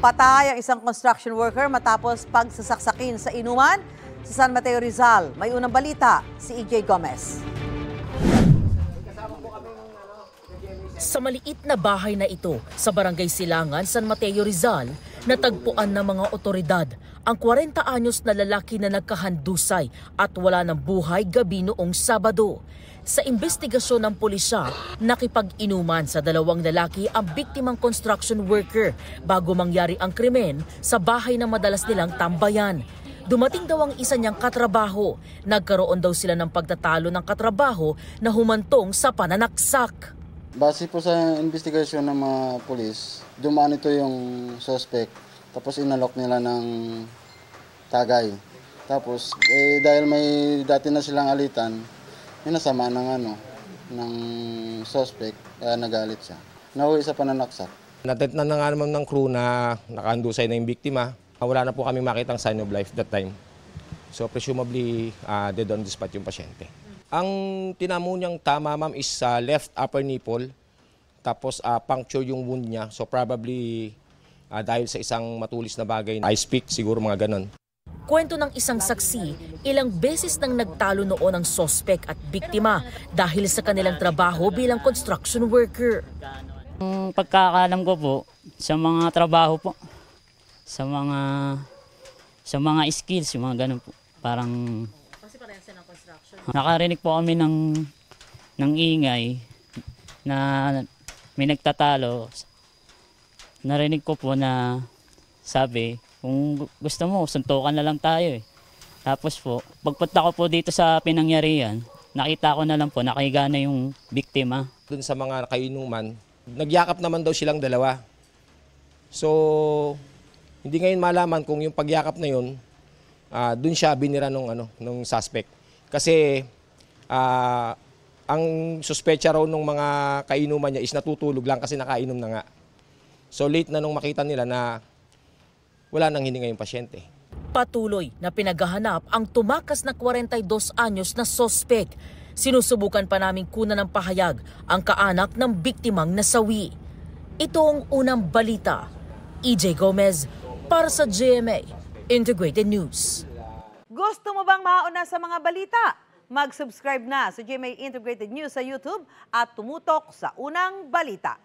Patay ang isang construction worker matapos pagsasaksakin sa inuman sa San Mateo, Rizal. May unang balita, si EJ Gomez. Sa maliit na bahay na ito sa Barangay Silangan, San Mateo, Rizal, natagpuan ng mga otoridad ang 40 anyos na lalaki na nagkahandusay at wala ng buhay gabi noong Sabado. Sa investigasyon ng pulisya, nakipag-inuman sa dalawang lalaki ang biktimang construction worker bago mangyari ang krimen sa bahay na madalas nilang tambayan. Dumating daw ang isa niyang katrabaho. Nagkaroon daw sila ng pagtatalo ng katrabaho na humantong sa pananaksak. Base po sa investigasyon ng mga pulis, dumaan ito yung suspect. Tapos inalok nila ng tagay. Tapos dahil may dati na silang alitan, minasama ng suspect, kaya nagalit siya. Nahuwi sa pananaksak. Natent na nga naman ng crew na nakahandusay na yung biktima. Wala na po kami makitang sign of life that time. So presumably dead on the spot yung pasyente. Ang tinamo niyang tama, ma'am, is left upper nipple. Tapos puncture yung wound niya. So probably dahil sa isang matulis na bagay, ice pick, siguro mga ganon. Kwento ng isang saksi, ilang beses nang nagtalo noon ang sospek at biktima dahil sa kanilang trabaho bilang construction worker. Ang pagkakaalam ko po, sa mga trabaho po, sa mga skills, yung mga ganun po. Parang nakarinig po kami ng ingay na may nagtatalo. Narinig ko po na sabi, kung gusto mo, suntukan na lang tayo eh. Tapos po, pagpunta ko po dito sa pinangyarihan, nakita ko na lang po, nakahiga na yung biktima. Doon sa mga kainuman, nagyakap naman daw silang dalawa. So, hindi ngayon malaman kung yung pagyakap na yun, doon siya binira nung suspect. Kasi ang suspecha raw ng mga kainuman niya is natutulog lang kasi nakainom na nga. So late na nung makita nila na wala nang hininga yung pasyente. Patuloy na pinaghahanap ang tumakas na 42 anyos na sospek. Sinusubukan pa naming kunan ng pahayag ang kaanak ng biktimang nasawi. Ito ang unang balita. EJ Gomez para sa GMA Integrated News. Gusto mo bang mauna sa mga balita? Mag-subscribe na sa GMA Integrated News sa YouTube at tumutok sa unang balita.